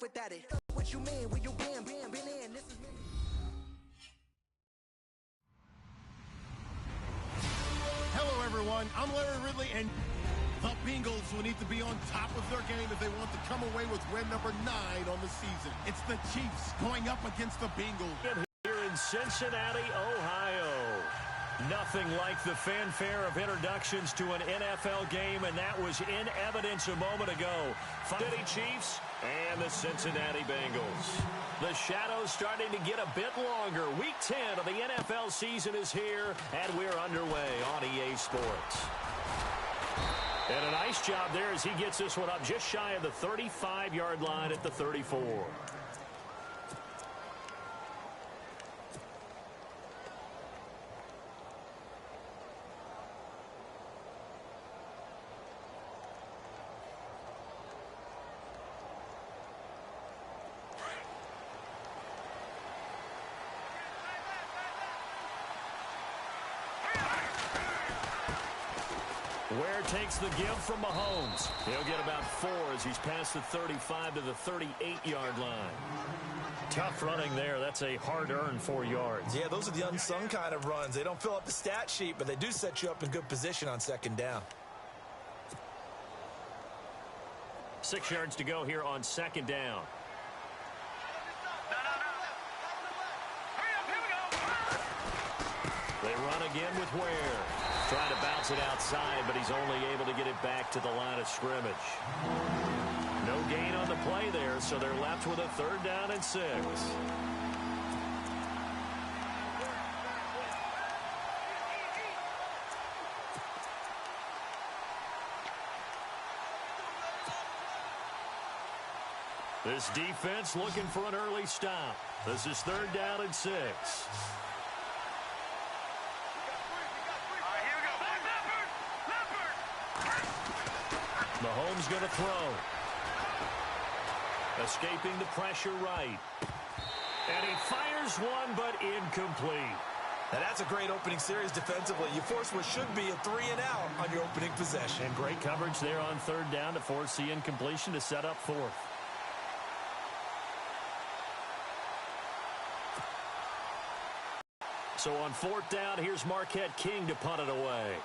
without it. What you mean? Where you been in? This is me. Hello, everyone. I'm Larry Ridley, and the Bengals will need to be on top of their game if they want to come away with win number 9 on the season. It's the Chiefs going up against the Bengals. Here in Cincinnati, Ohio. Nothing like the fanfare of introductions to an NFL game, and that was in evidence a moment ago. City Chiefs and the Cincinnati Bengals. The shadow's starting to get a bit longer. Week 10 of the NFL season is here, and we're underway on EA Sports. And a nice job there as he gets this one up just shy of the 35-yard line at the 34. Ware takes the give from Mahomes. He'll get about 4 as he's past the 35 to the 38-yard line. Tough running there. That's a hard-earned 4 yards. Yeah, those are the unsung kind of runs. They don't fill up the stat sheet, but they do set you up in good position on second down. 6 yards to go here on second down. They run again with Ware. Trying to bounce it outside, but he's only able to get it back to the line of scrimmage. No gain on the play there, so they're left with a 3rd down and 6. This defense looking for an early stop. This is 3rd down and 6. Mahomes going to throw. Escaping the pressure right. And he fires one, but incomplete. Now that's a great opening series defensively. You force what should be a 3-and-out on your opening possession. And great coverage there on 3rd down to force the incompletion to set up 4th. So on 4th down, here's Marquette King to punt it away.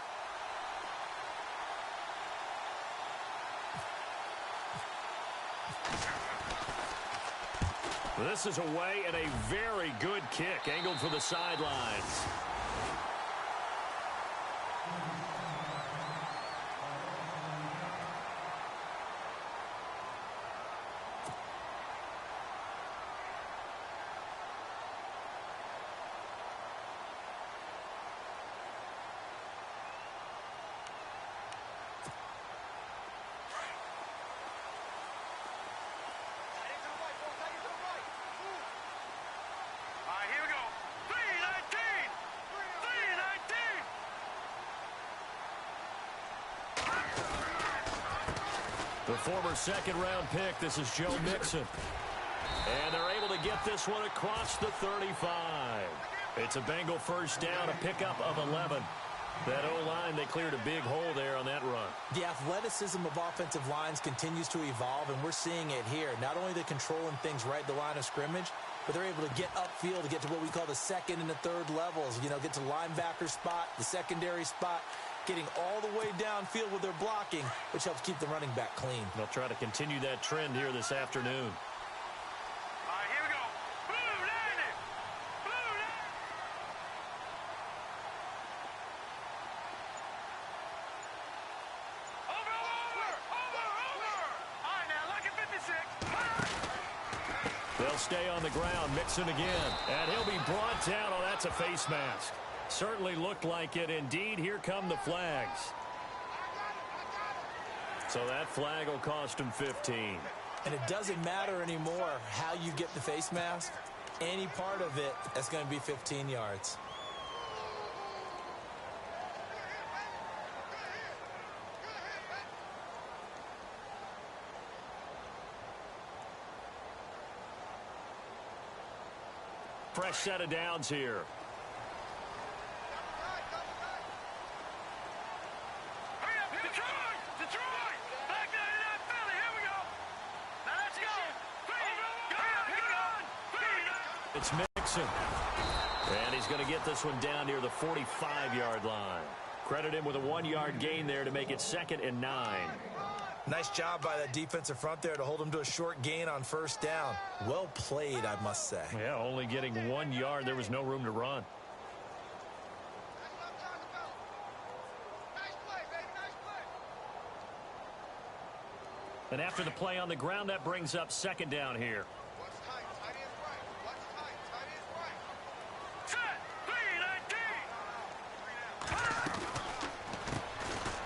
This is away and a very good kick angled for the sidelines. The former 2nd-round pick, this is Joe Mixon. And they're able to get this one across the 35. It's a Bengal 1st down, a pickup of 11. That O-line, they cleared a big hole there on that run. The athleticism of offensive lines continues to evolve, and we're seeing it here. Not only are they controlling things right at the line of scrimmage, but they're able to get upfield to get to what we call the 2nd and the 3rd levels. You know, get to the linebacker spot, the secondary spot, getting all the way downfield with their blocking, which helps keep the running back clean. They'll try to continue that trend here this afternoon. All right, here we go. Blue, land it. Blue, land it. Over. All right, now, look at 56. They'll stay on the ground, Mixon again. And he'll be brought down. Oh, that's a face mask. Certainly looked like it. Indeed, here come the flags. So that flag will cost him 15. And it doesn't matter anymore how you get the face mask. Any part of it, that's going to be 15 yards. Fresh set of downs here. Detroit! Back there in that Philly. Here we go. Now let's go. 3, It's Mixon. And he's going to get this one down near the 45-yard line. Credit him with a 1-yard gain there to make it 2nd and 9. Nice job by that defensive front there to hold him to a short gain on first down. Well played, I must say. Yeah, only getting 1 yard. There was no room to run. And after the play on the ground, that brings up 2nd down here.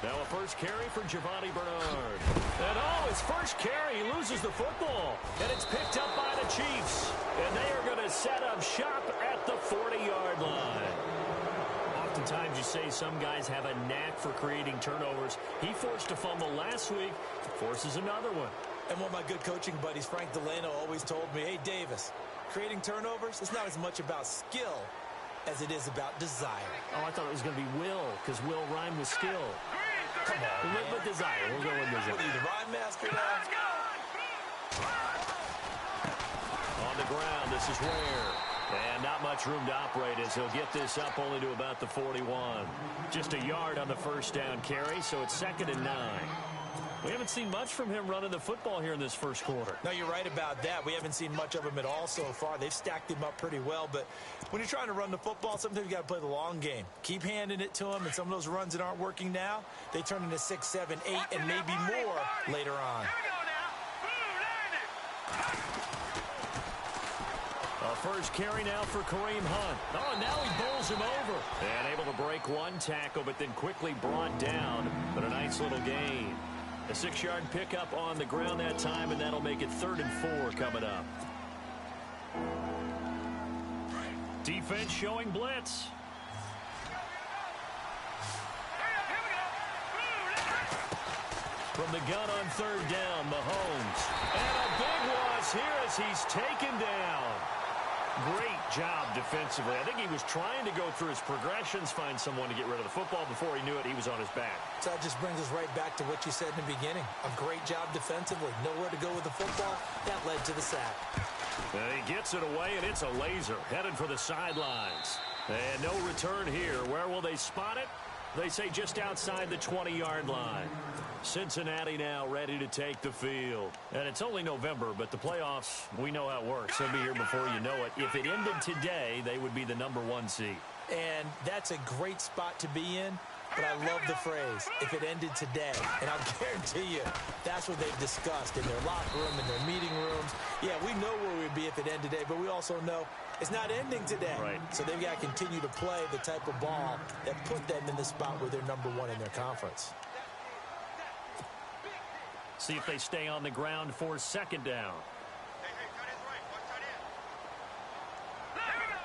Now a first carry for Giovanni Bernard. And his first carry, he loses the football. And it's picked up by the Chiefs. And they are going to set up shop at the 40-yard line. Oftentimes you say some guys have a knack for creating turnovers. He forced a fumble last week, forces another one. And one of my good coaching buddies, Frank Delano, always told me, hey, Davis, creating turnovers is not as much about skill as it is about desire. Oh, I thought it was going to be will, because will rhyme with skill. Come on, We'll with desire. We'll go with desire. What are you, the rhyme master now? On the ground, this is Ware. And not much room to operate as he'll get this up only to about the 41. Just a yard on the first down carry, so it's 2nd and 9. We haven't seen much from him running the football here in this first quarter. No, you're right about that. We haven't seen much of him at all so far. They've stacked him up pretty well, but when you're trying to run the football, sometimes you got to play the long game. Keep handing it to him, and some of those runs that aren't working now, they turn into 6, 7, 8, and maybe more later on. A first carry now for Kareem Hunt. Oh, and now he bowls him over. And able to break one tackle, but then quickly brought down. But a nice little gain. A 6-yard pickup on the ground that time, and that'll make it 3rd and 4 coming up. Defense showing blitz. From the gun on 3rd down, Mahomes. And a big loss here as he's taken down. Great job defensively. I think he was trying to go through his progressions, find someone to get rid of the football. Before he knew it, he was on his back. So that just brings us right back to what you said in the beginning. A great job defensively. Nowhere to go with the football. That led to the sack. And he gets it away, and it's a laser. Headed for the sidelines. And no return here. Where will they spot it? They say just outside the 20-yard line. Cincinnati now ready to take the field. And it's only November, but the playoffs, we know how it works. They'll be here before you know it. If it ended today, they would be the #1 seed. And that's a great spot to be in. But I love the phrase, if it ended today. And I'll guarantee you, that's what they've discussed in their locker room, in their meeting rooms. Yeah, we know where we'd be if it ended today, but we also know it's not ending today. Right. So they've got to continue to play the type of ball that put them in the spot where they're #1 in their conference. See if they stay on the ground for 2nd down.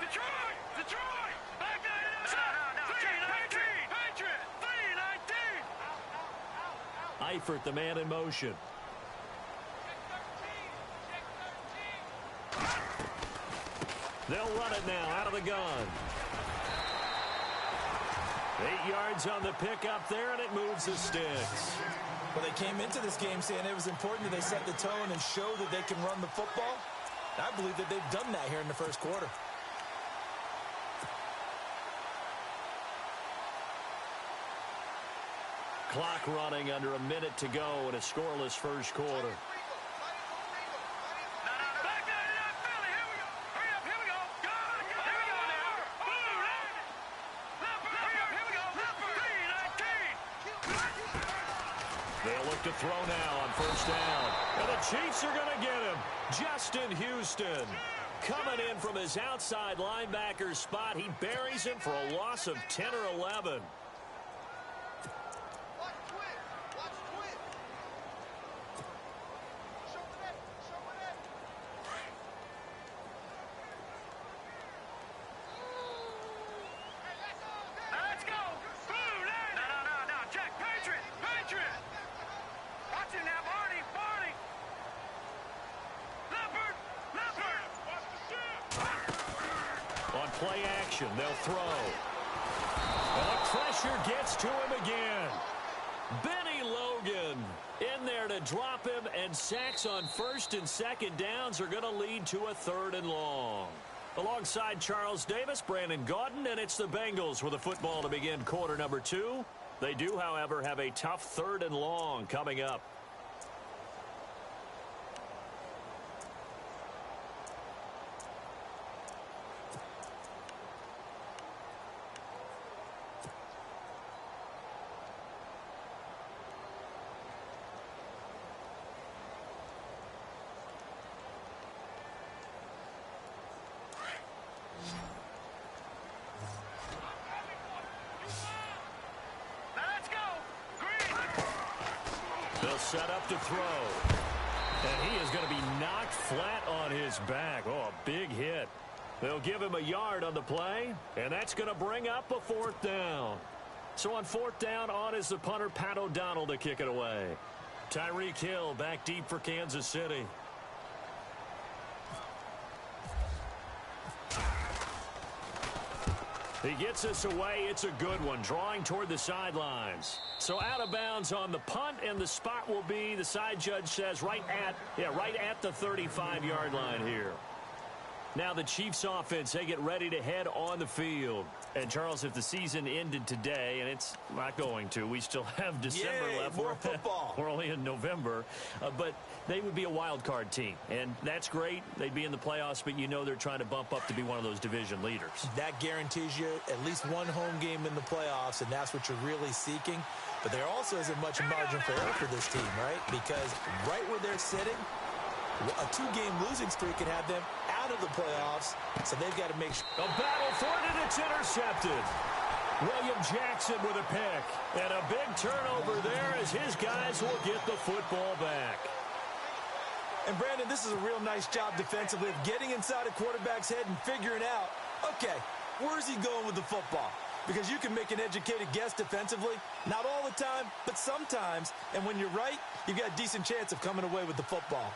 Detroit! Back 319! Eifert, the man in motion. They'll run it now out of the gun. 8 yards on the pickup there, and it moves the sticks. Well, they came into this game saying it was important that they set the tone and show that they can run the football. I believe that they've done that here in the first quarter. Clock running under a minute to go in a scoreless first quarter. They'll look to throw now on first down. And the Chiefs are going to get him. Justin Houston coming in from his outside linebacker spot. He buries him for a loss of 10 or 11. Play action, they'll throw. And the pressure gets to him again. Benny Logan in there to drop him, and sacks on 1st and 2nd downs are going to lead to a 3rd and long. Alongside Charles Davis, Brandon Gaudin, and it's the Bengals with the football to begin quarter number 2. They do, however, have a tough 3rd and long coming up. They'll set up to throw. And he is going to be knocked flat on his back. Oh, a big hit. They'll give him a yard on the play, and that's going to bring up a 4th down. So on 4th down, on is the punter, Pat O'Donnell, to kick it away. Tyreek Hill back deep for Kansas City. He gets us away. It's a good one, drawing toward the sidelines. So out of bounds on the punt, and the spot will be, the side judge says, right at the 35-yard line here. Now the Chiefs offense, they get ready to head on the field. And, Charles, if the season ended today, and it's not going to, we still have December left. More football. We're only in November. But they would be a wild card team. And that's great. They'd be in the playoffs, but you know they're trying to bump up to be one of those division leaders. That guarantees you at least one home game in the playoffs, and that's what you're really seeking. But there also isn't much margin for error for this team, right? Because right where they're sitting, a 2-game losing streak could have them out of the playoffs, so they've got to make sure. A battle for it, and it's intercepted. William Jackson with a pick. And a big turnover there as his guys will get the football back. And, Brandon, this is a real nice job defensively of getting inside a quarterback's head and figuring out, okay, where's he going with the football? Because you can make an educated guess defensively. Not all the time, but sometimes. And when you're right, you've got a decent chance of coming away with the football.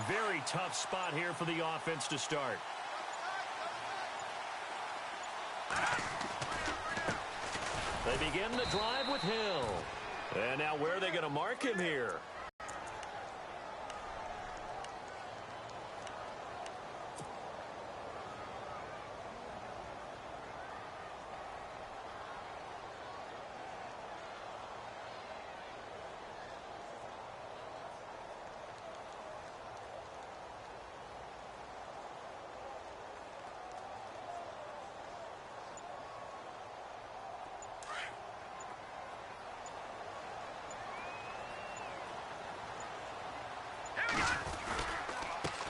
Very tough spot here for the offense to start. They begin the drive with Hill. And now where are they going to mark him here?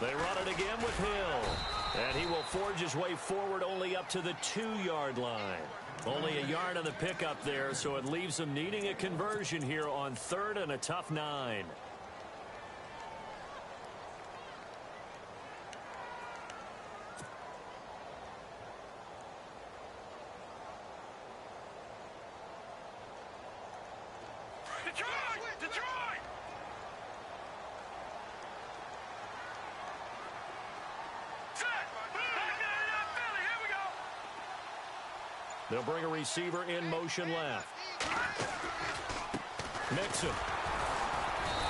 They run it again with Hill. And he will forge his way forward only up to the 2-yard line. Only a yard on the pickup there, so it leaves him needing a conversion here on 3rd and a tough 9. They'll bring a receiver in motion left. Mixon.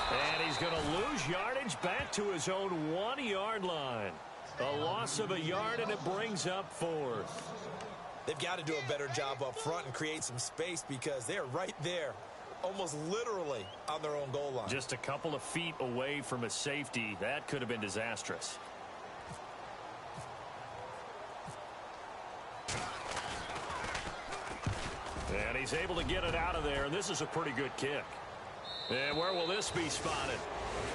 And he's going to lose yardage back to his own 1-yard line. A loss of a yard, and it brings up 4th. They've got to do a better job up front and create some space because they're right there, almost literally on their own goal line. Just a couple of feet away from a safety. That could have been disastrous. And he's able to get it out of there, and this is a pretty good kick. And where will this be spotted?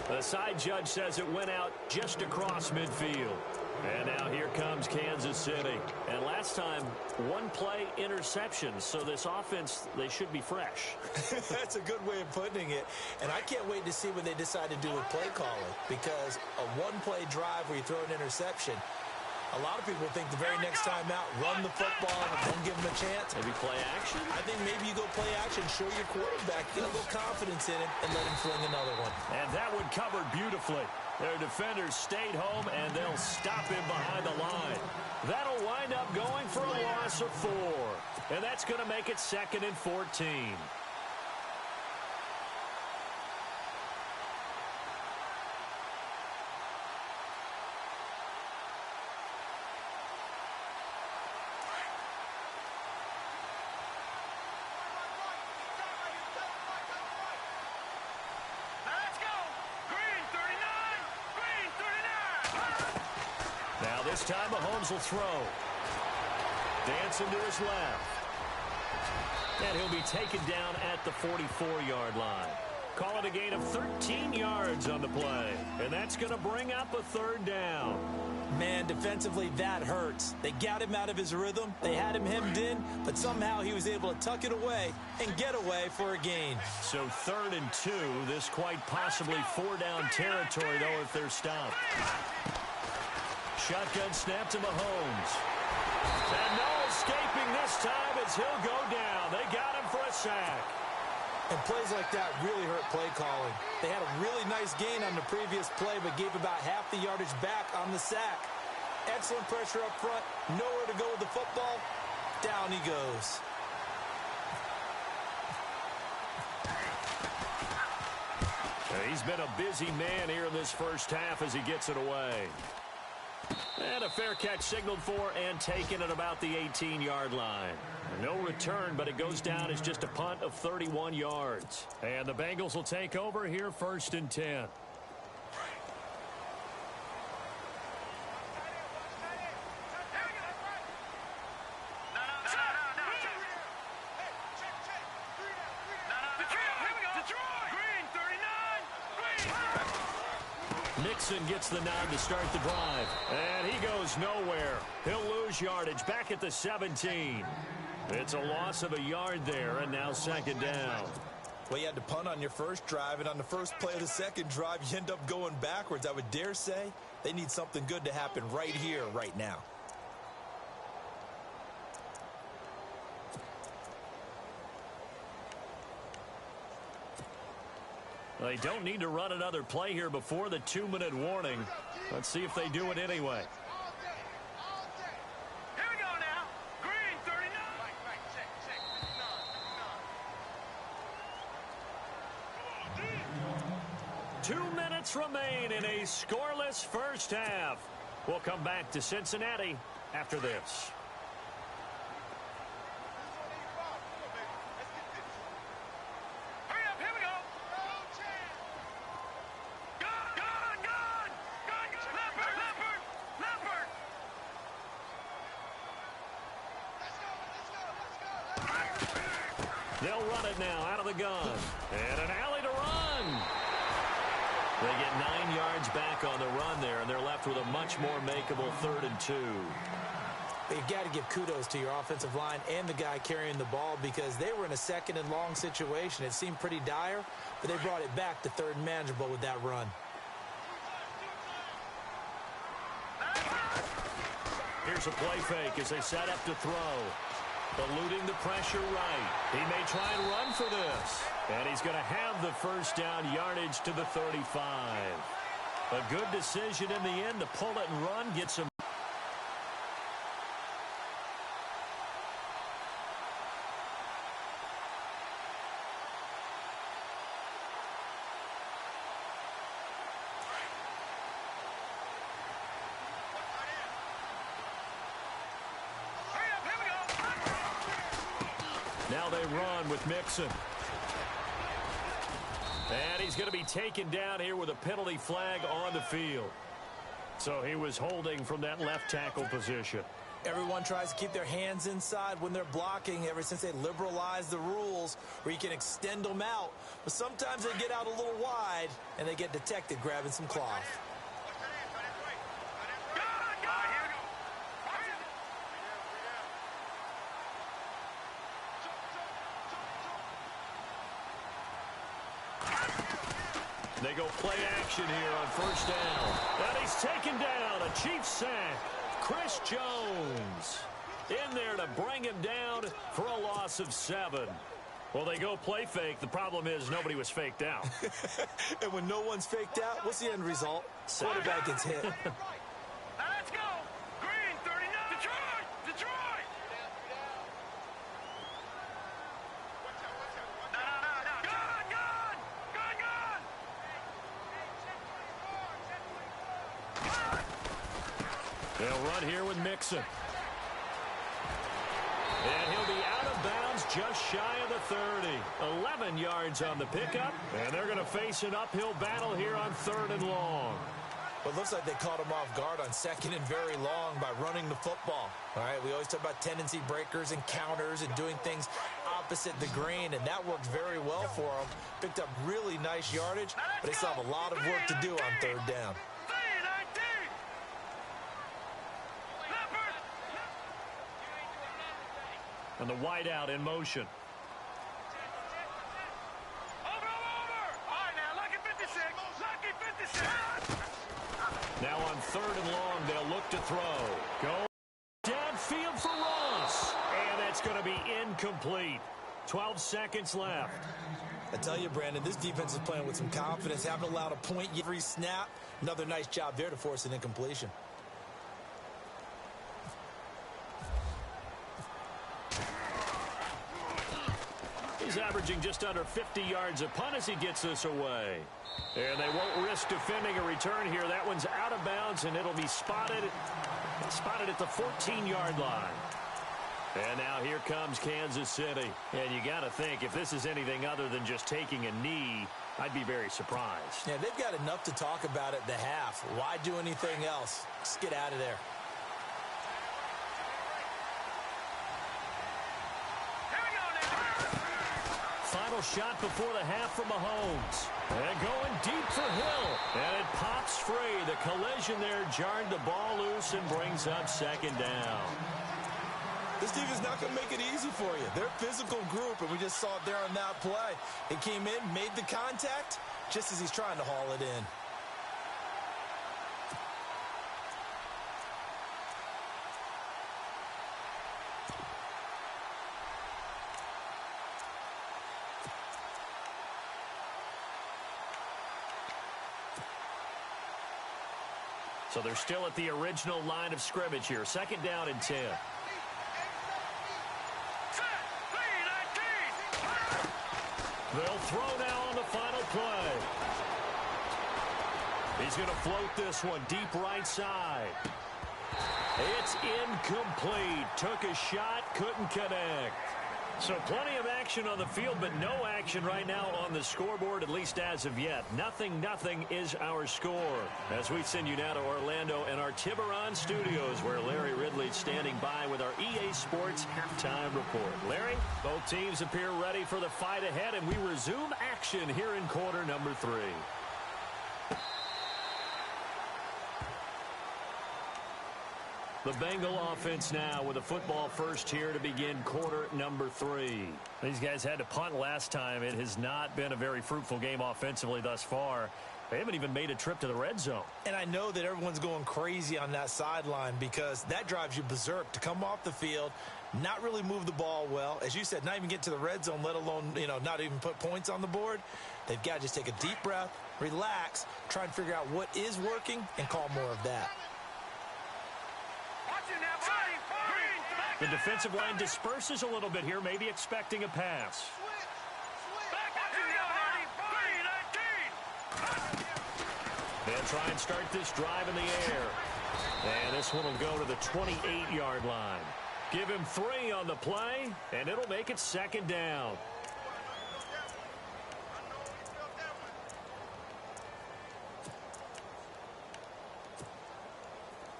The side judge says it went out just across midfield. And now here comes Kansas City. And last time, 1-play interception. So this offense, they should be fresh. That's a good way of putting it. And I can't wait to see what they decide to do with play calling. Because a 1-play drive where you throw an interception, a lot of people think the very next time out, run the football and don't give them a chance. Maybe play action? I think maybe you go play action, show your quarterback, get a little confidence in it, and let him fling another one. And that one covered beautifully. Their defenders stayed home, and they'll stop him behind the line. That'll wind up going for a loss of 4. And that's going to make it 2nd and 14. Now this time Mahomes will throw. Dancing to his left. And he'll be taken down at the 44-yard line. Call it a gain of 13 yards on the play. And that's going to bring up a 3rd down. Man, defensively, that hurts. They got him out of his rhythm. They had him hemmed in, but somehow he was able to tuck it away and get away for a gain. So 3rd and 2, this quite possibly 4-down territory, though, if they're stopped. Shotgun snap to Mahomes. And no escaping this time as he'll go down. They got him for a sack. And plays like that really hurt play calling. They had a really nice gain on the previous play, but gave about half the yardage back on the sack. Excellent pressure up front. Nowhere to go with the football. Down he goes. He's been a busy man here in this first half as he gets it away. And a fair catch signaled for and taken at about the 18-yard line. No return, but it goes down as just a punt of 31 yards. And the Bengals will take over here 1st and 10. Mixon gets the nod to start the drive. And he goes nowhere. He'll lose yardage back at the 17. It's a loss of a yard there, and now 2nd down. Well, you had to punt on your first drive, and on the first play of the second drive, you end up going backwards. I would dare say they need something good to happen right here, right now. They don't need to run another play here before the 2-minute warning. Let's see if they do it anyway. Here we go now. Green 39. 2 minutes remain in a scoreless first half. We'll come back to Cincinnati after this. They'll run it now out of the gun. And an alley to run. They get 9 yards back on the run there, and they're left with a much more makeable 3rd and 2. You've got to give kudos to your offensive line and the guy carrying the ball because they were in a 2nd and long situation. It seemed pretty dire, but they brought it back to 3rd and manageable with that run. Here's a play fake as they set up to throw. Eluding the pressure right. He may try and run for this. And he's going to have the 1st down yardage to the 35. A good decision in the end to pull it and run. Gets him. Now they run with Mixon. And he's going to be taken down here with a penalty flag on the field. So he was holding from that left tackle position. Everyone tries to keep their hands inside when they're blocking ever since they liberalized the rules where you can extend them out. But sometimes they get out a little wide and they get detected grabbing some cloth. They go play action here on 1st down. And he's taken down. A Chiefs sack. Chris Jones in there to bring him down for a loss of 7. Well, they go play fake. The problem is nobody was faked out. And when no one's faked out, what's the end result? Quarterback gets hit. Let's go. Green 39. Detroit. They'll run here with Mixon. And he'll be out of bounds just shy of the 30. 11 yards on the pickup. And they're going to face an uphill battle here on 3rd and long. Well, it looks like they caught him off guard on 2nd and very long by running the football. All right, we always talk about tendency breakers and counters and doing things opposite the grain, and that worked very well for them. Picked up really nice yardage, but they still have a lot of work to do on 3rd down. And the wideout in motion. Over. All right, now, lucky 56. Lucky 56. Now on 3rd and long, they'll look to throw. Go downfield for Ross. And that's going to be incomplete. 12 seconds left. I tell you, Brandon, this defense is playing with some confidence. Haven't allowed a point every snap. Another nice job there to force an incompletion. He's averaging just under 50 yards a punt as he gets this away. And they won't risk defending a return here. That one's out of bounds, and it'll be spotted at the 14-yard line. And now here comes Kansas City. And you got to think, if this is anything other than just taking a knee, I'd be very surprised. Yeah, they've got enough to talk about at the half. Why do anything else? Just get out of there. Final shot before the half from Mahomes. And going deep for Hill. And it pops free. The collision there jarred the ball loose and brings up 2nd down. This defense is not going to make it easy for you. They're a physical group, and we just saw it there on that play. It came in, made the contact, just as he's trying to haul it in. So they're still at the original line of scrimmage here. 2nd down and 10. They'll throw now on the final play. He's going to float this one deep right side. It's incomplete. Took a shot, couldn't connect. So plenty of action on the field, but no action right now on the scoreboard, at least as of yet. 0-0 is our score. As we send you now to Orlando and our Tiburon studios, where Larry Ridley's standing by with our EA Sports halftime report. Larry, both teams appear ready for the fight ahead, and we resume action here in quarter number 3. The Bengal offense now with a football first here to begin quarter number 3. These guys had to punt last time. It has not been a very fruitful game offensively thus far. They haven't even made a trip to the red zone. And I know that everyone's going crazy on that sideline because that drives you berserk to come off the field, not really move the ball well. As you said, not even get to the red zone, let alone, not even put points on the board. They've got to just take a deep breath, relax, try and figure out what is working, and call more of that. The defensive line disperses a little bit here, maybe expecting a pass. They'll try and start this drive in the air. And this one will go to the 28-yard line. Give him 3 on the play, and it'll make it 2nd down.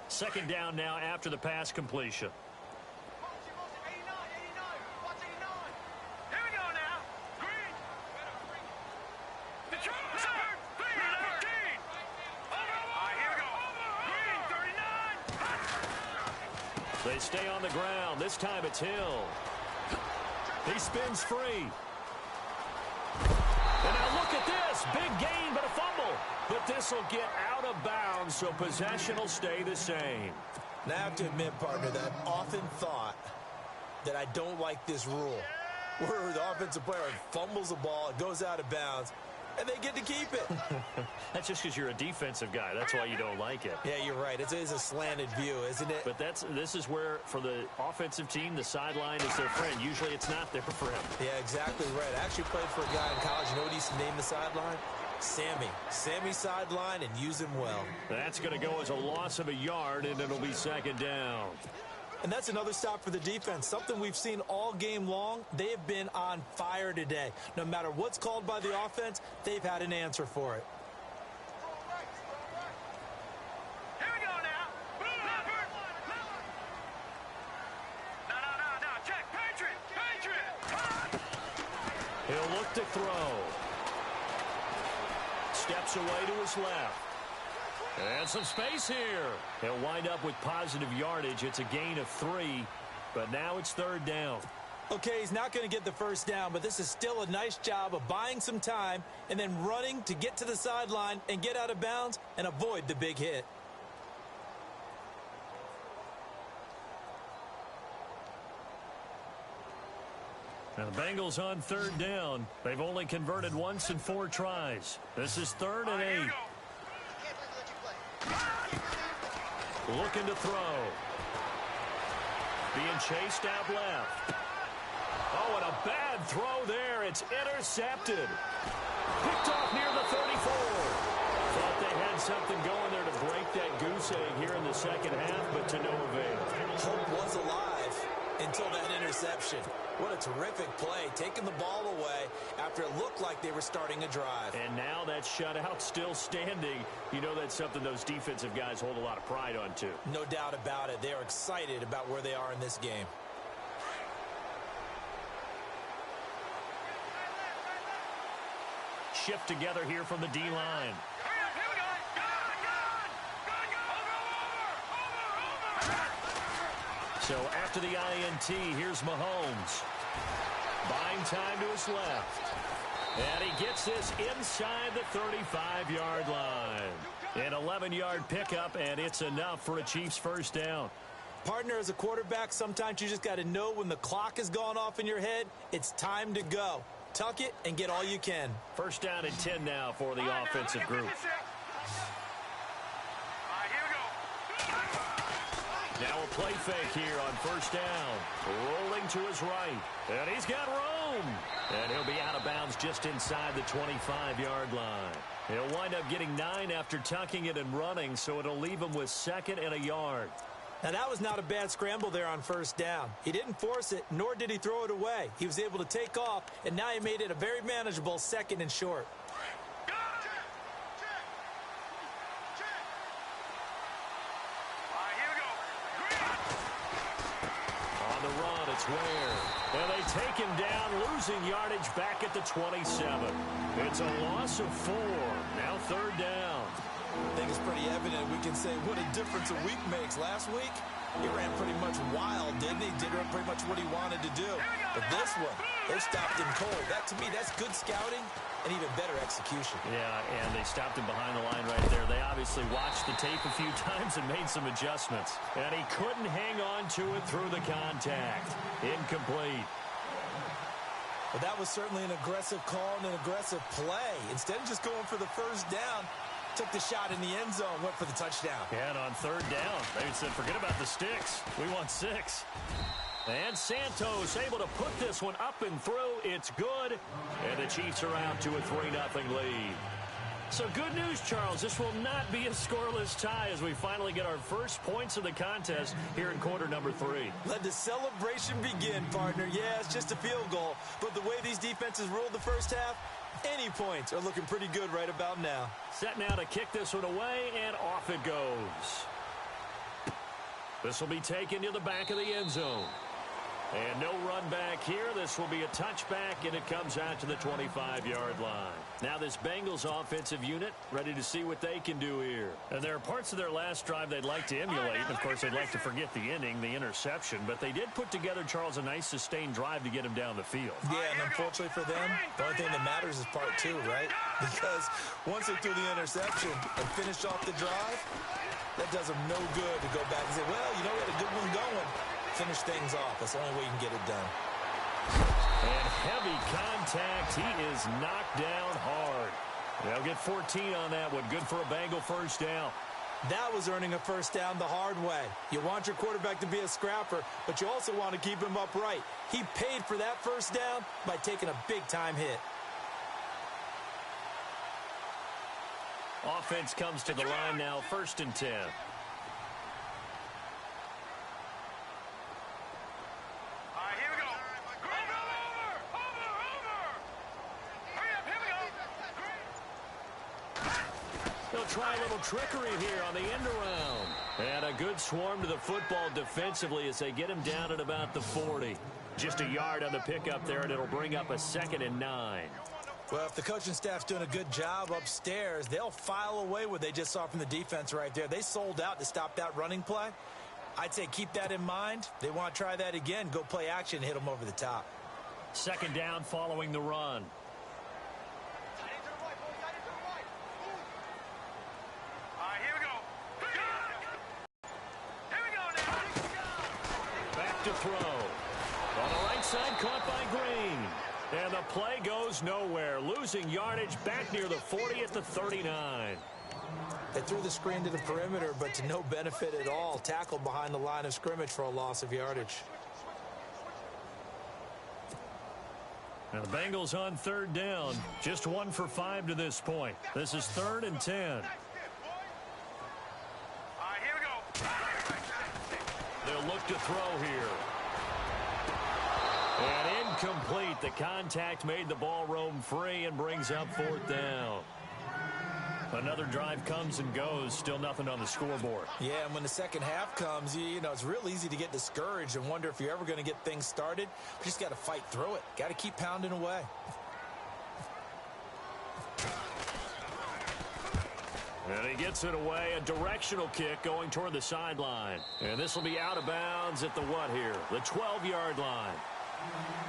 Second down now after the pass completion. They stay on the ground. This time it's Hill. He spins free. And now look at this. Big gain, but a fumble. But this will get out of bounds, so possession will stay the same. Now I have to admit, partner, that I've often thought that I don't like this rule, where the offensive player fumbles the ball, it goes out of bounds, and they get to keep it. That's just because you're a defensive guy. That's why you don't like it. Yeah, you're right. It is a slanted view, isn't it? But this is where, for the offensive team, the sideline is their friend. Usually it's not there for him. Yeah, exactly right. I actually played for a guy in college. You know what he used to name the sideline? Sammy sideline and use him well. That's going to go as a loss of a yard, and it'll be second down. And that's another stop for the defense, something we've seen all game long. They have been on fire today. No matter what's called by the offense, they've had an answer for it. Here we go now. Leopard. No. Check. Patriot. He'll look to throw. Steps away to his left. And some space here. He'll wind up with positive yardage. It's a gain of 3, but now it's third down. Okay, he's not going to get the first down, but this is still a nice job of buying some time and then running to get to the sideline and get out of bounds and avoid the big hit. Now the Bengals on third down. They've only converted once in 4 tries. This is 3rd and 8. Looking to throw. Being chased out left. Oh, and a bad throw there. It's intercepted. Picked off near the 34. Thought they had something going there to break that goose egg here in the second half, but to no avail. Hope was alive until that interception. What a terrific play, taking the ball away after it looked like they were starting a drive. And now that shutout still standing. You know that's something those defensive guys hold a lot of pride on, too. No doubt about it. They are excited about where they are in this game. Shift together here from the D-line. Here we go. Over. So after the INT, here's Mahomes. Buying time to his left. And he gets this inside the 35-yard line. An 11-yard pickup, and it's enough for a Chiefs first down. Partner, as a quarterback, sometimes you just got to know when the clock has gone off in your head, it's time to go. Tuck it and get all you can. First down and 10 now for the offensive group. Now a play fake here on first down. Rolling to his right. And he's got room. And he'll be out of bounds just inside the 25-yard line. He'll wind up getting 9 after tucking it and running, so it'll leave him with 2nd and a yard. Now, that was not a bad scramble there on first down. He didn't force it, nor did he throw it away. He was able to take off, and now he made it a very manageable 2nd and short. Where? And they take him down, losing yardage back at the 27. It's a loss of 4. Now third down. I think it's pretty evident we can say what a difference a week makes. Last week, he ran pretty much wild, didn't he? Did pretty much what he wanted to do. But this one, they stopped him cold. That, to me, that's good scouting and even better execution. Yeah, and they stopped him behind the line right there. They obviously watched the tape a few times and made some adjustments. And he couldn't hang on to it through the contact. Incomplete. But that was certainly an aggressive call and an aggressive play. Instead of just going for the first down, took the shot in the end zone, went for the touchdown. Yeah, and on third down, they said, forget about the sticks. We want 6. And Santos able to put this one up and through. It's good. And the Chiefs are out to a 3-0 lead. So good news, Charles. This will not be a scoreless tie as we finally get our first points of the contest here in quarter number 3. Let the celebration begin, partner. Yeah, it's just a field goal. But the way these defenses ruled the first half, any points are looking pretty good right about now. Set now to kick this one away, and off it goes. This will be taken to the back of the end zone. And no run back here. This will be a touchback, and it comes out to the 25-yard line. Now this Bengals offensive unit ready to see what they can do here. And there are parts of their last drive they'd like to emulate. Of course, they'd like to forget the inning, the interception. But they did put together, Charles, a nice sustained drive to get him down the field. Yeah, and unfortunately for them, the only thing that matters is part 2, right? Because once they threw the interception and finished off the drive, that does them no good to go back and say, well, you know, we had a good one going. Finish things off. That's the only way you can get it done. And heavy contact. He is knocked down hard. They'll get 14 on that one. Good for a Bengal first down. That was earning a first down the hard way. You want your quarterback to be a scrapper, but you also want to keep him upright. He paid for that first down by taking a big-time hit. Offense comes to the line now, 1st and 10. Here we go. Over. Hurry up, here we go. They'll try a little trickery here on the end around. And a good swarm to the football defensively as they get him down at about the 40. Just a yard on the pickup there, and it'll bring up a 2nd and 9. Well, if the coaching staff's doing a good job upstairs, they'll file away what they just saw from the defense right there. They sold out to stop that running play. I'd say keep that in mind. They want to try that again. Go play action, hit them over the top. 2nd down following the run. Here we go. Here we go now. Back to throw. On the right side, caught by Green. And the play goes nowhere. Losing yardage back near the 40 at the 39. They threw the screen to the perimeter, but to no benefit at all. Tackled behind the line of scrimmage for a loss of yardage. Now the Bengals on 3rd down. Just 1 for 5 to this point. This is 3rd and 10. Here we go. They'll look to throw here. And incomplete. The contact made the ball roam free and brings up 4th down. Another drive comes and goes. Still nothing on the scoreboard. Yeah, and when the second half comes, you know, it's real easy to get discouraged and wonder if you're ever going to get things started. You just got to fight through it. Got to keep pounding away. And he gets it away. A directional kick going toward the sideline. And this will be out of bounds at the what here? The 12-yard line.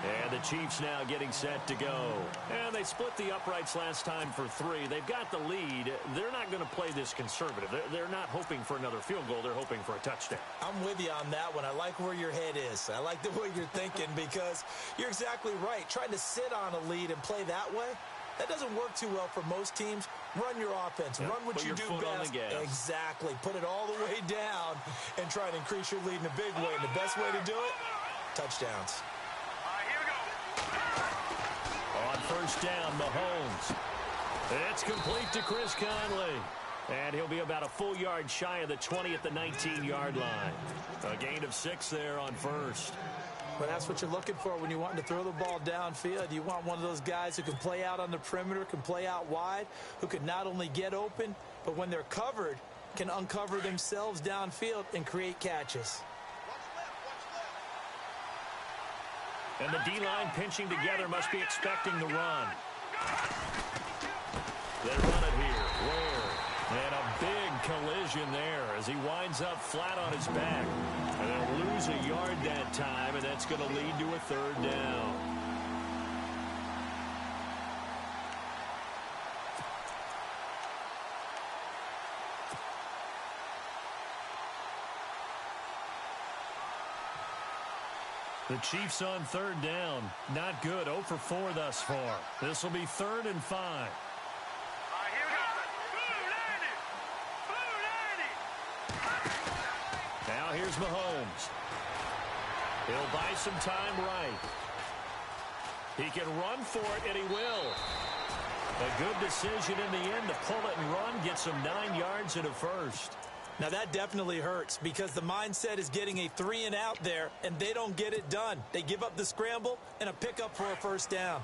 And the Chiefs now getting set to go. And they split the uprights last time for 3. They've got the lead. They're not going to play this conservative. They're not hoping for another field goal. They're hoping for a touchdown. I'm with you on that one. I like where your head is. I like the way you're thinking because you're exactly right. Trying to sit on a lead and play that way, that doesn't work too well for most teams. Run your offense. Yep, run what you do best. Exactly. Put it all the way down and try to increase your lead in a big way. And the best way to do it, touchdowns. On 1st down, Mahomes. It's complete to Chris Conley. And he'll be about a full yard shy of the 20 at the 19-yard line. A gain of 6 there on 1st. But that's what you're looking for when you want to throw the ball downfield. You want one of those guys who can play out on the perimeter, can play out wide, who can not only get open, but when they're covered, can uncover themselves downfield and create catches. And the D-line pinching together must be expecting the run. They run it here. Ware. And a big collision there as he winds up flat on his back. And they'll lose a yard that time, and that's going to lead to a 3rd down. The Chiefs on 3rd down. Not good. 0 for 4 thus far. This will be 3rd and 5. Here we go. Now here's Mahomes. He'll buy some time right. He can run for it, and he will. A good decision in the end to pull it and run. Gets him 9 yards and a 1st. Now, that definitely hurts because the mindset is getting a 3-and-out there, and they don't get it done. They give up the scramble and a pickup for a 1st down.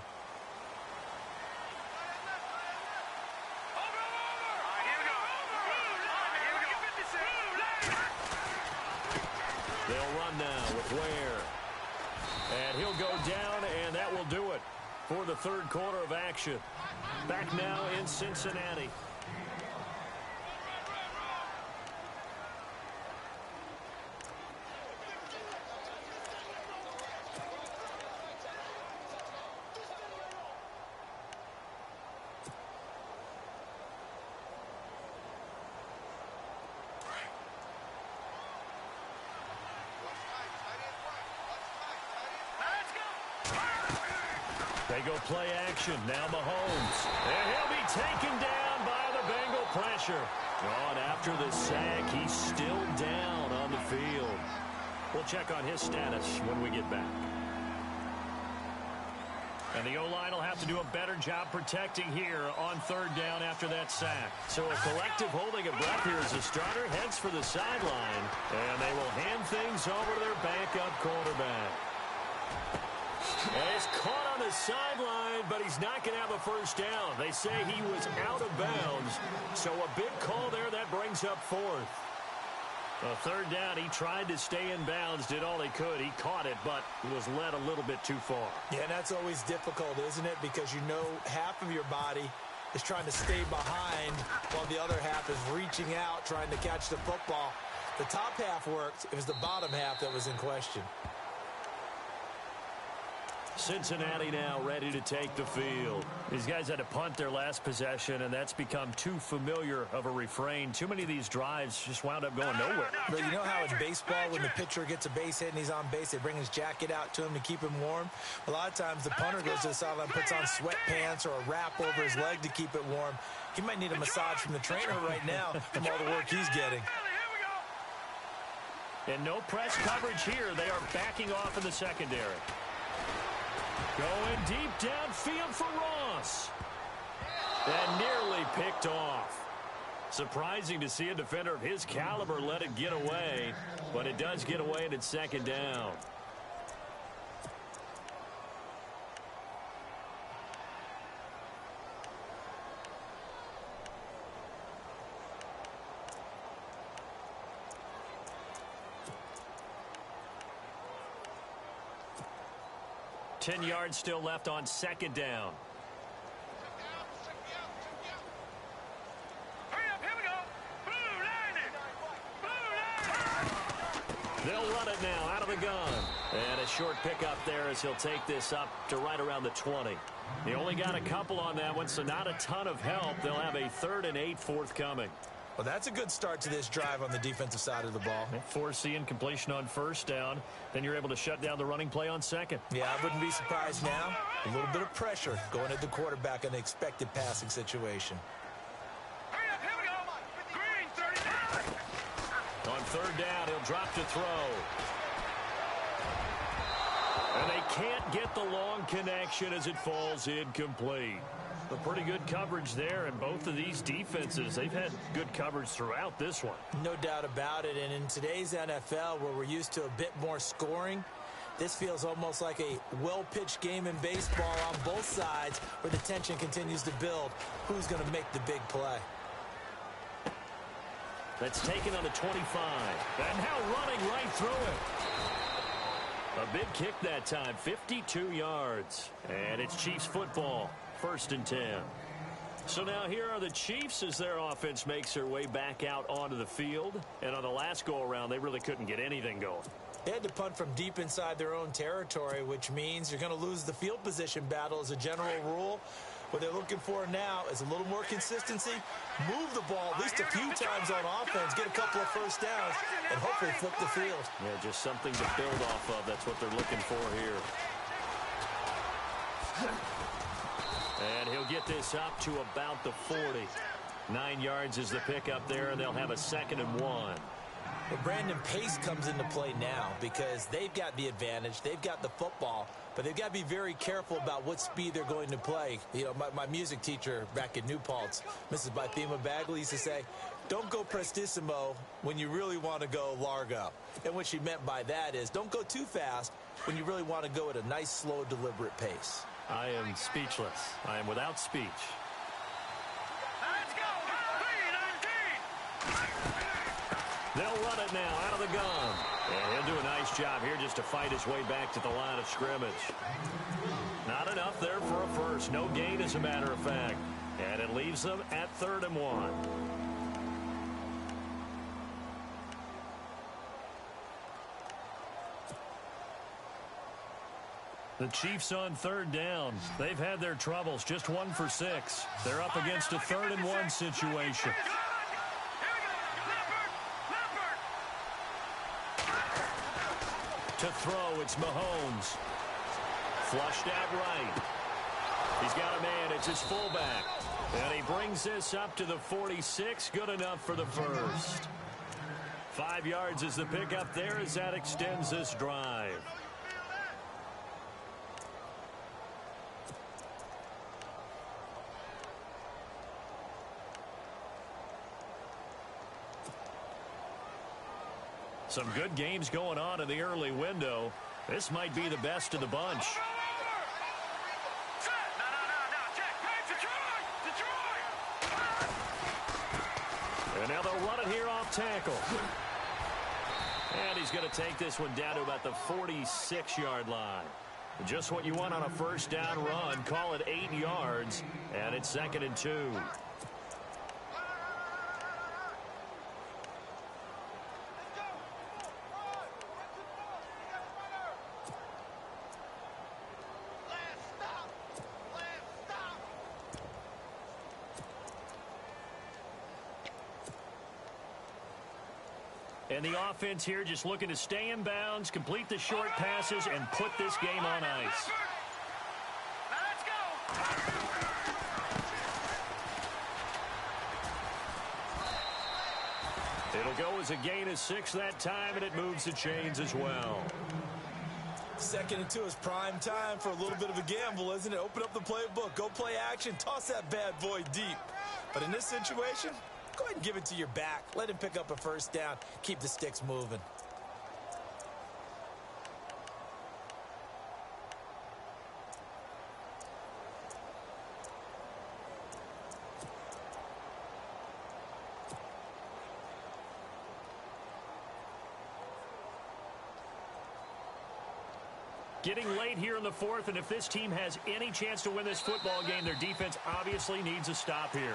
They'll run now with Ware. And he'll go down, and that will do it for the 3rd quarter of action. Back now in Cincinnati. They go play action. Now Mahomes. And he'll be taken down by the Bengal pressure. On after the sack, he's still down on the field. We'll check on his status when we get back. And the O-line will have to do a better job protecting here on third down after that sack. So a collective holding of breath here as the starter heads for the sideline. And they will hand things over to their backup quarterback. And it's caught on the sideline, but he's not going to have a first down. They say he was out of bounds. So a big call there that brings up fourth. A third down, he tried to stay in bounds, did all he could. He caught it, but was led a little bit too far. Yeah, and that's always difficult, isn't it? Because you know half of your body is trying to stay behind while the other half is reaching out, trying to catch the football. The top half worked. It was the bottom half that was in question. Cincinnati now ready to take the field. These guys had to punt their last possession, and that's become too familiar of a refrain. Too many of these drives just wound up going nowhere. But you know how in baseball, when the pitcher gets a base hit and he's on base, they bring his jacket out to him to keep him warm? A lot of times the punter goes to the sideline, puts on sweatpants or a wrap over his leg to keep it warm. He might need a massage from the trainer right now from all the work he's getting. And no press coverage here. They are backing off in the secondary. Going deep downfield for Ross. And nearly picked off. Surprising to see a defender of his caliber let it get away. But it does get away and it's second down. Ten yards still left on second down. Hurry up, here we go. Blue line it. Blue line. They'll run it now out of the gun. And a short pickup there as he'll take this up to right around the 20. He only got a couple on that one, so not a ton of help. They'll have a 3rd and 8 forthcoming. Well, that's a good start to this drive on the defensive side of the ball. Forcing completion on first down. Then you're able to shut down the running play on second. Yeah, I wouldn't be surprised now. A little bit of pressure going at the quarterback in an expected passing situation. Hurry up, here we go. Green 39. On third down, he'll drop to throw. And they can't get the long connection as it falls incomplete. A pretty good coverage there, and both of these defenses, they've had good coverage throughout this one. No doubt about it, and in today's NFL, where we're used to a bit more scoring, this feels almost like a well-pitched game in baseball on both sides, where the tension continues to build. Who's going to make the big play? That's taken on the 25, and now running right through it. A big kick that time, 52 yards, and it's Chiefs football. 1st and 10. So now here are the Chiefs as their offense makes their way back out onto the field. And on the last go-around, they really couldn't get anything going. They had to punt from deep inside their own territory, which means you're going to lose the field position battle as a general rule. What they're looking for now is a little more consistency, move the ball at least a few times on offense, get a couple of first downs, and hopefully flip the field. Yeah, just something to build off of. That's what they're looking for here. And he'll get this up to about the 40. 9 yards is the pickup there, and they'll have a 2nd and 1. Well, Brandon, pace comes into play now because they've got the advantage. They've got the football, but they've got to be very careful about what speed they're going to play. You know, my music teacher back in New Paltz, Mrs. Bythema Bagley, used to say, don't go prestissimo when you really want to go largo. And what she meant by that is don't go too fast when you really want to go at a nice, slow, deliberate pace. I am speechless. I am without speech. Let's go. 3-19. They'll run it now out of the gun. And he'll do a nice job here just to fight his way back to the line of scrimmage. Not enough there for a first. No gain, as a matter of fact. And it leaves them at 3rd and 1. The Chiefs on 3rd down. They've had their troubles. Just 1 for 6. They're up against a 3rd and 1 situation. To throw, it's Mahomes. Flushed out right. He's got a man. It's his fullback. And he brings this up to the 46. Good enough for the first. 5 yards is the pickup there as that extends this drive. Some good games going on in the early window. This might be the best of the bunch. And now they'll run it here off tackle. And he's going to take this one down to about the 46-yard line. Just what you want on a first down run. Call it 8 yards, and it's 2nd and 2. And the offense here just looking to stay in bounds, complete the short passes, and put this game on ice. Let's go. It'll go as a gain of 6 that time, and it moves the chains as well. 2nd and 2 is prime time for a little bit of a gamble, isn't it? Open up the playbook, go play action, toss that bad boy deep. But in this situation, go ahead and give it to your back. Let him pick up a first down. Keep the sticks moving. Getting late here in the 4th, and if this team has any chance to win this football game, their defense obviously needs a stop here.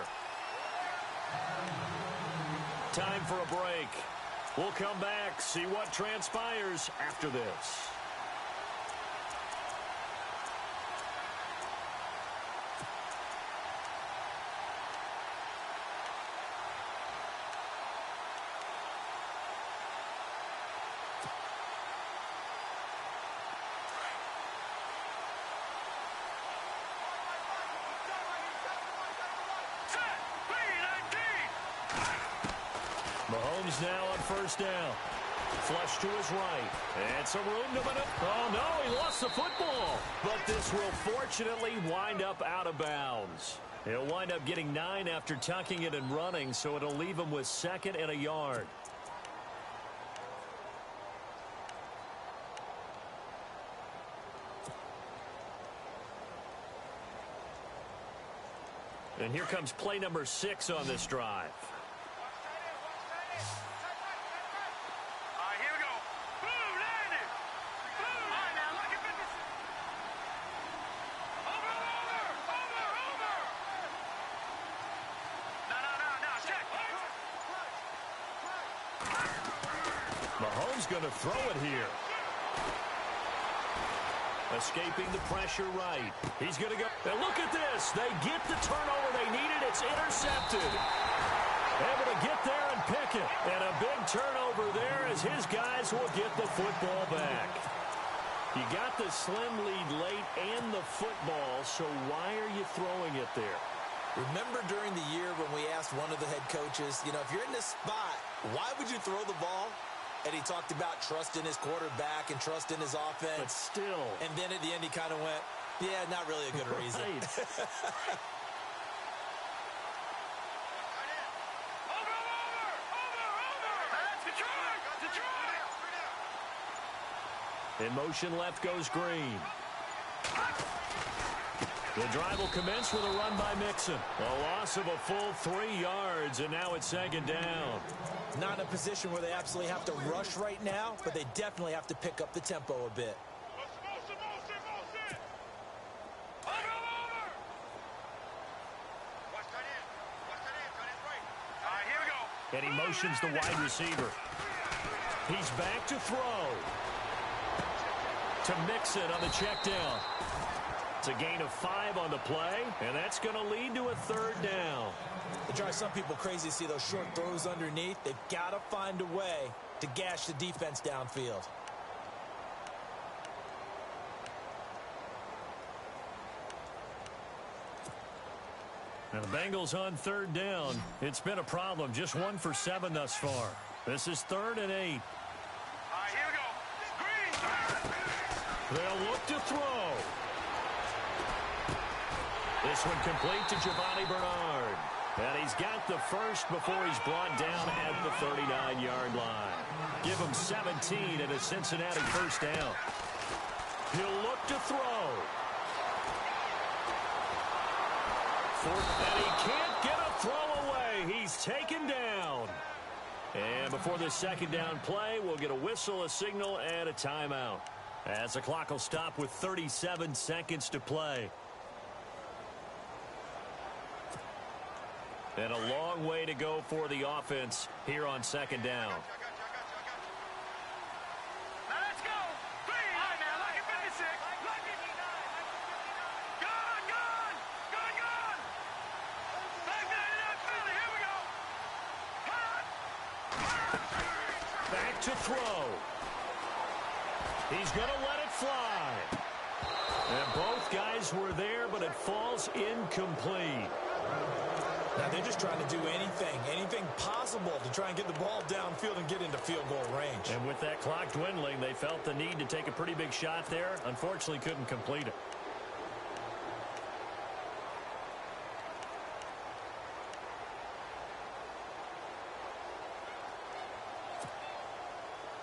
Time for a break. We'll come back, see what transpires after this. Mahomes now on first down. Flush to his right. And some room to maneuver. Oh, no, he lost the football. But this will fortunately wind up out of bounds. He'll wind up getting 9 after tucking it and running, so it'll leave him with 2nd and a yard. And here comes play number 6 on this drive. Mahomes going to throw it here. Escaping the pressure right. He's going to go. And look at this. They get the turnover they needed. It's intercepted. Able to get there and pick it. And a big turnover there as his guys will get the football back. You got the slim lead late and the football, so why are you throwing it there? Remember during the year when we asked one of the head coaches, you know, if you're in this spot, why would you throw the ball? And he talked about trust in his quarterback and trust in his offense. But still. And then at the end he kind of went, yeah, not really a good reason. In motion left goes Green. The drive will commence with a run by Mixon. A loss of a full 3 yards, and now it's 2nd down. Not in a position where they absolutely have to rush right now, but they definitely have to pick up the tempo a bit. And he motions the wide receiver. He's back to throw. To Mixon on the check down. It's a gain of 5 on the play, and that's going to lead to a 3rd down. It drives some people crazy to see those short throws underneath. They've got to find a way to gash the defense downfield. And the Bengals on 3rd down. It's been a problem. Just 1 for 7 thus far. This is 3rd and 8. Here we go. Green. They'll look to throw. This one complete to Giovanni Bernard. And he's got the first before he's brought down at the 39-yard line. Give him 17 and a Cincinnati first down. He'll look to throw. And he can't get a throw away. He's taken down. And before the second down play, we'll get a whistle, a signal, and a timeout. As the clock will stop with 37 seconds to play. And a long way to go for the offense here on second down. Now let's go. Three. All right, now, look at 56. Look at 59. Gone. Back down in that Philly. Here we go. Back to throw. He's going to let it fly. And both guys were there, but it falls incomplete. Now they're just trying to do anything possible to try and get the ball downfield and get into field goal range. And with that clock dwindling, they felt the need to take a pretty big shot there. Unfortunately, couldn't complete it.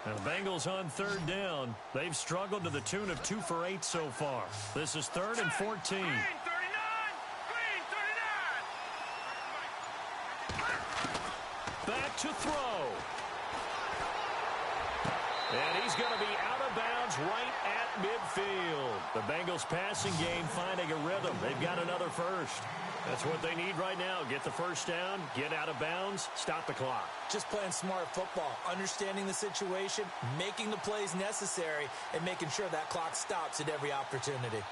And the Bengals on third down. They've struggled to the tune of 2 for 8 so far. This is 3rd and 14. Green 39. Back to throw. And he's going to be out of bounds right at midfield. The Bengals passing game finding a rhythm. They've got another first. That's what they need right now. Get the first down, get out of bounds, stop the clock. Just playing smart football, understanding the situation, making the plays necessary, and making sure that clock stops at every opportunity.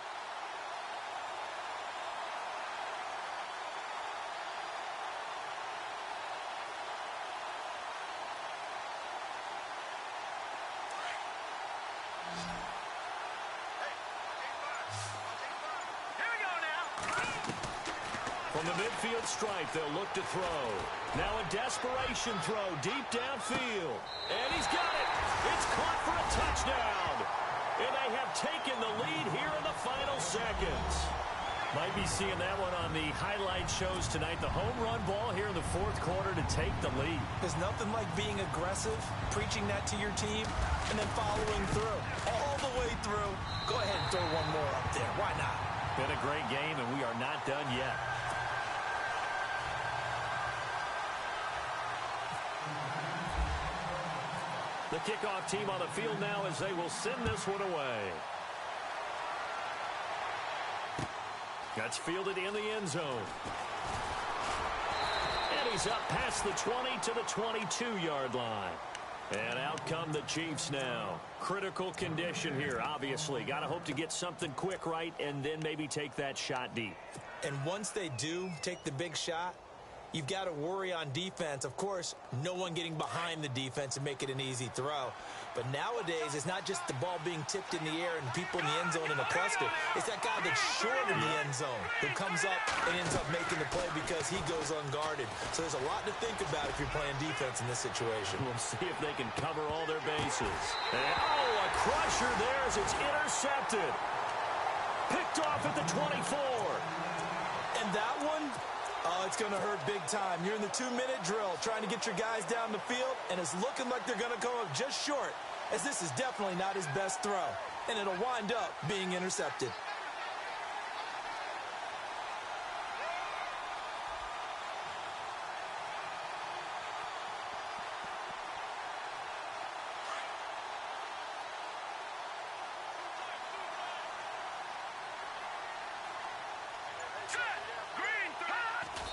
From the midfield stripe, they'll look to throw. Now a desperation throw deep downfield. And he's got it. It's caught for a touchdown. And they have taken the lead here in the final seconds. Might be seeing that one on the highlight shows tonight. The home run ball here in the fourth quarter to take the lead. There's nothing like being aggressive, preaching that to your team, and then following through. All the way through. Go ahead and throw one more up there. Why not? Been a great game, and we are not done yet. The kickoff team on the field now as they will send this one away. That's fielded in the end zone. And he's up past the 20 to the 22-yard line. And out come the Chiefs now. Critical condition here, obviously. Got to hope to get something quick right and then maybe take that shot deep. And once they do take the big shot, you've got to worry on defense. Of course, no one getting behind the defense and make it an easy throw. But nowadays, it's not just the ball being tipped in the air and people in the end zone in a cluster. It's that guy that's short in the end zone who comes up and ends up making the play because he goes unguarded. So there's a lot to think about if you're playing defense in this situation. We'll see if they can cover all their bases. And, a crusher there as it's intercepted. Picked off at the 24. And that one... oh, it's going to hurt big time. You're in the 2-minute drill trying to get your guys down the field, and it's looking like they're going to come up just short, as this is definitely not his best throw, and it'll wind up being intercepted.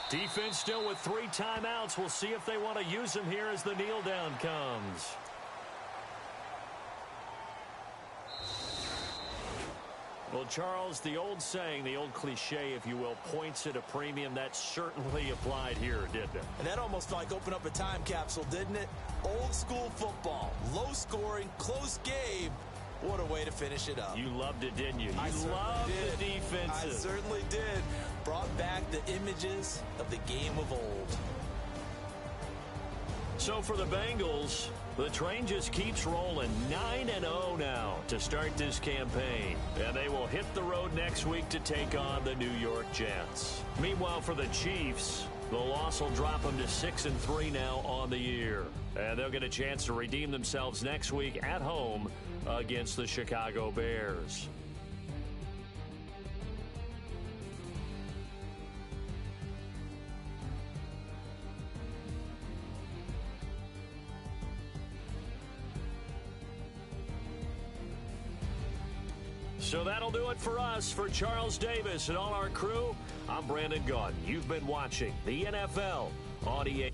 Defense still with 3 timeouts. We'll see if they want to use them here as the kneel down comes. Well, Charles, the old saying, the old cliche, if you will, points at a premium. That certainly applied here, didn't it? And that almost like opened up a time capsule, didn't it? Old school football, low scoring, close game. What a way to finish it up. You loved it, didn't you? You loved the defenses. I certainly did. Brought back the images of the game of old. So for the Bengals, the train just keeps rolling. 9-0 now to start this campaign. And they will hit the road next week to take on the New York Jets. Meanwhile, for the Chiefs, The loss will drop them to 6-3 now on the year. And they'll get a chance to redeem themselves next week at home against the Chicago Bears. So that'll do it for us. For Charles Davis and all our crew, I'm Brandon Gaudin. You've been watching the NFL on EA.